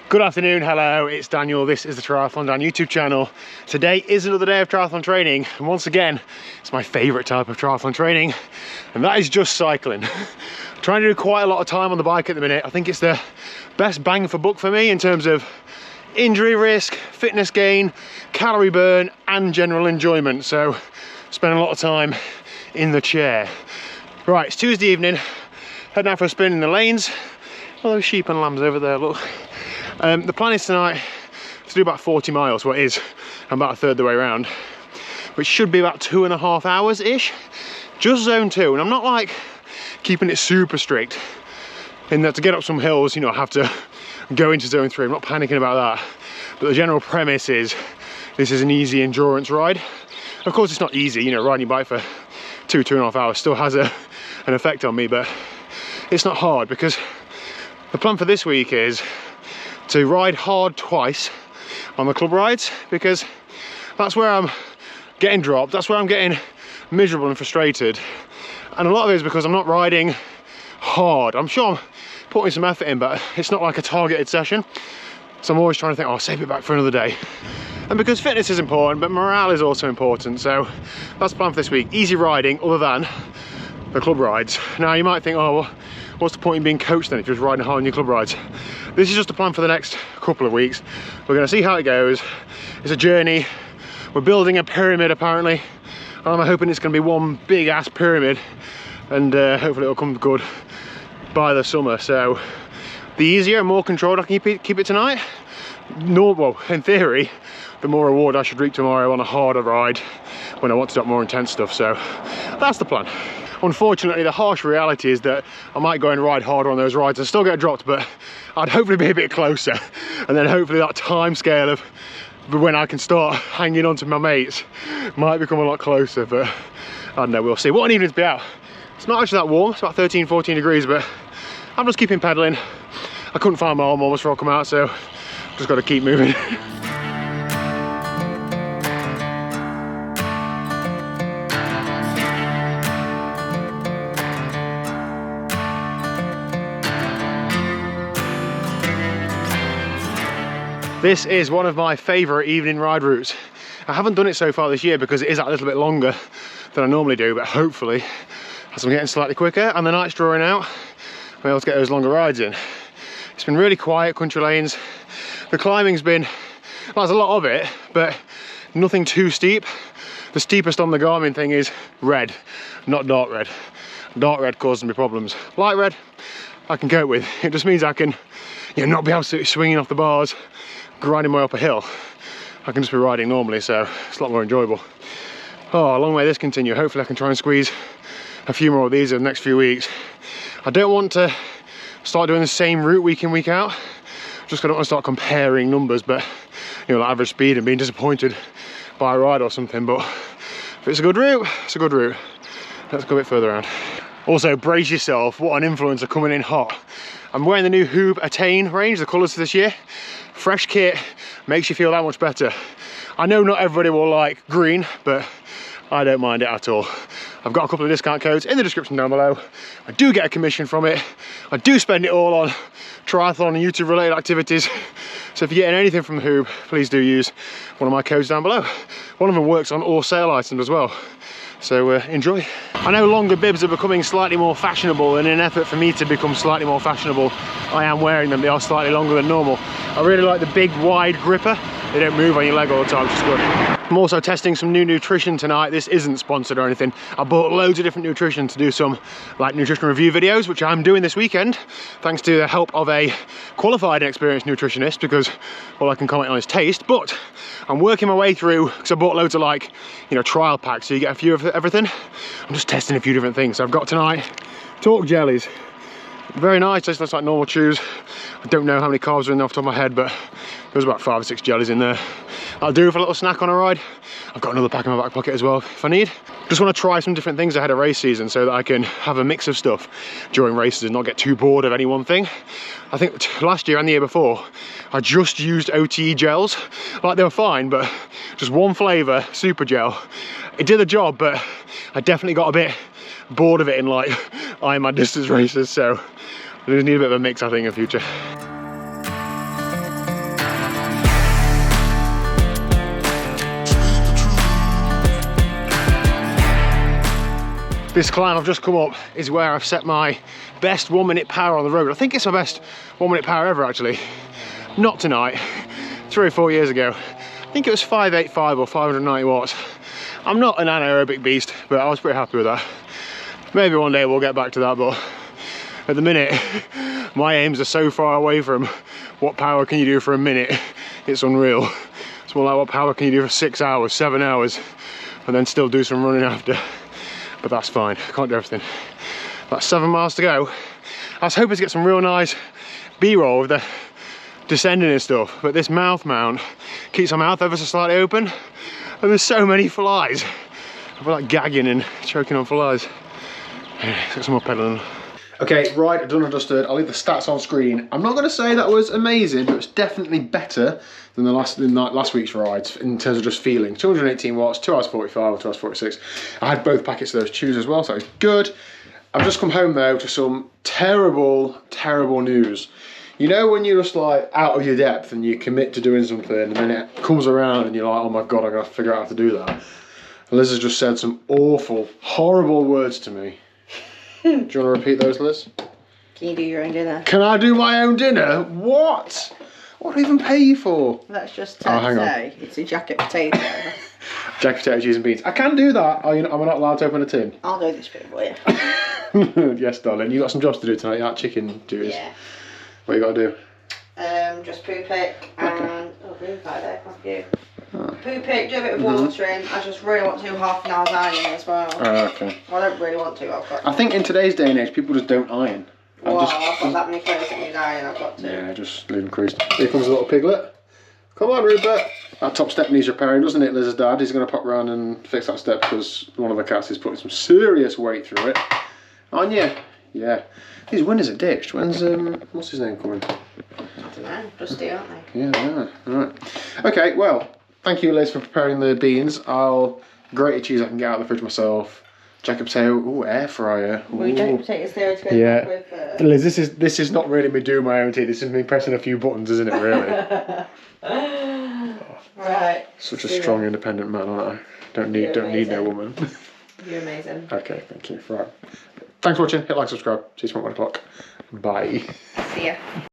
Good afternoon, hello, it's Daniel. This is the TriathlonDan YouTube channel. Today is another day of triathlon training, and once again, it's my favourite type of triathlon training, and that is just cycling. I'm trying to do quite a lot of time on the bike at the minute. I think it's the best bang for buck for me in terms of injury risk, fitness gain, calorie burn, and general enjoyment. So, spending a lot of time in the chair. Right, it's Tuesday evening, heading out for a spin in the lanes. All those sheep and lambs over there, look. The plan is tonight to do about 40 miles, well it is, I'm about a third the way around, which should be about 2.5 hours-ish, just zone 2, and I'm not like keeping it super strict, in that to get up some hills, you know, I have to go into zone 3, I'm not panicking about that, but the general premise is, this is an easy endurance ride. Of course it's not easy, you know, riding your bike for 2.5 hours still has an effect on me, but it's not hard, because the plan for this week is to ride hard twice on the club rides, because that's where I'm getting dropped, that's where I'm getting miserable and frustrated, and a lot of it is because I'm not riding hard. I'm sure I'm putting some effort in, but it's not like a targeted session, so I'm always trying to think, oh, I'll save it back for another day. And because fitness is important, but morale is also important, so that's the plan for this week. Easy riding other than the club rides. Now you might think, oh, well, what's the point in being coached then if you're just riding hard on your club rides? This is just a plan for the next couple of weeks. We're going to see how it goes. It's a journey. We're building a pyramid apparently. I'm hoping it's going to be one big ass pyramid, and hopefully it'll come good by the summer. So the easier and more controlled I can keep it tonight, well, in theory, the more reward I should reap tomorrow on a harder ride when I want to do more intense stuff. So that's the plan. Unfortunately, the harsh reality is that I might go and ride harder on those rides and still get dropped, but I'd hopefully be a bit closer, and then hopefully that time scale of when I can start hanging on to my mates might become a lot closer, but I don't know, we'll see. What an evening to be out. It's not actually that warm, it's about 13-14 degrees, but I'm just keeping pedaling. I couldn't find my arm almost before I come out, so just got to keep moving. This is one of my favourite evening ride routes. I haven't done it so far this year because it is a little bit longer than I normally do, but hopefully, as I'm getting slightly quicker and the night's drawing out, I'll be able to get those longer rides in. It's been really quiet, country lanes. The climbing's been, well, there's a lot of it, but nothing too steep. The steepest on the Garmin thing is red, not dark red. Dark red causes me problems. Light red, I can cope with. It just means I can, you know, not be absolutely swinging off the bars, grinding my way up a hill. I can just be riding normally, so it's a lot more enjoyable. Oh, long may this continue. Hopefully I can try and squeeze a few more of these in the next few weeks. I don't want to start doing the same route week in, week out. Just don't want to start comparing numbers, but you know, like average speed and being disappointed by a ride or something. But if it's a good route, it's a good route. Let's go a bit further around. Also, brace yourself, what an influencer coming in hot. I'm wearing the new Hube Attain range, the colours for this year. Fresh kit makes you feel that much better. I know not everybody will like green, but I don't mind it at all. I've got a couple of discount codes in the description down below. I do get a commission from it. I do spend it all on triathlon and YouTube related activities. So if you're getting anything from Hube, please do use one of my codes down below. One of them works on all sale items as well. So enjoy. I know longer bibs are becoming slightly more fashionable, and in an effort for me to become slightly more fashionable, I am wearing them. They are slightly longer than normal. I really like the big wide gripper. They don't move on your leg all the time, which is good. I'm also testing some new nutrition tonight. This isn't sponsored or anything. I bought loads of different nutrition to do some like nutrition review videos, which I'm doing this weekend, thanks to the help of a qualified and experienced nutritionist, because all I can comment on is taste. But I'm working my way through, because I bought loads of like, you know, trial packs, so you get a few of everything. I'm just testing a few different things. So I've got tonight Talk jellies. Very nice, tastes like normal chews. I don't know how many carbs are in there off the top of my head, but there's about 5 or 6 jellies in there. I'll do for a little snack on a ride. I've got another pack in my back pocket as well if I need. Just want to try some different things ahead of race season so that I can have a mix of stuff during races and not get too bored of any one thing. I think last year and the year before, I just used OTE gels. Like, they were fine, but just one flavour, super gel. It did the job, but I definitely got a bit bored of it in like Ironman distance races, so I just need a bit of a mix, I think, in future. This climb I've just come up is where I've set my best 1 minute power on the road. I think it's my best 1 minute power ever actually. Not tonight, 3 or 4 years ago. I think it was 585 or 590 watts. I'm not an anaerobic beast, but I was pretty happy with that. Maybe one day we'll get back to that, but at the minute, my aims are so far away from what power can you do for a minute, it's unreal. It's more like what power can you do for 6 hours, 7 hours, and then still do some running after. But that's fine, I can't do everything. That's 7 miles to go. I was hoping to get some real nice B-roll with the descending and stuff, but this mouth mount keeps my mouth ever so slightly open, and there's so many flies. I feel like gagging and choking on flies. Let's get some more pedaling. Okay, right, done and dusted. I'll leave the stats on screen. I'm not going to say that was amazing, but it's definitely better than last week's rides in terms of just feeling. 218 watts, 2 hours 45 or 2 hours 46. I had both packets of those chews as well, so it's good. I've just come home though to some terrible, terrible news. You know when you're just like out of your depth and you commit to doing something and then it comes around and you're like, oh my God, I'm going to figure out how to do that. Liz has just said some awful, horrible words to me. Do you want to repeat those, Liz? Can you do your own dinner? Can I do my own dinner? What? What do I even pay you for? That's just hang on. say it's a jacket potato. Jacket potato, cheese and beans. I can do that. Am I not allowed to open a tin? I'll do this bit for you. Yes, darling. You got some jobs to do tonight. You like chicken duties? Yeah. What you got to do? Just poo pick and blue card there, thank you. Oh. Poo pick, do a bit of watering. I just really want to do half an hour's ironing as well. Oh, okay. I don't really want to. I think in today's day and age, people just don't iron. Well, I've got that many clothes that need ironing. I've got to. Yeah, just leave them creased. Here comes a little piglet. Come on, Rupert. That top step needs repairing, doesn't it, Liz's dad? He's going to pop round and fix that step because one of the cats is putting some serious weight through it. Aren't you? Yeah. These windows are ditched. When's, what's his name coming? I don't know. Dusty, aren't they? Yeah, they are. Right. Okay, well, thank you, Liz, for preparing the beans. I'll grate a cheese I can get out of the fridge myself. Jacket potato. Ooh, air fryer. Ooh. We don't potatoes there to go with. Liz, this is not really me doing my own tea. This is me pressing a few buttons, isn't it, really? Right. Such a strong, independent man, aren't I? Don't need no woman. You're amazing. Okay, thank you. Right. Thanks for watching. Hit like, subscribe. See you tomorrow at 1 o'clock. Bye. See ya.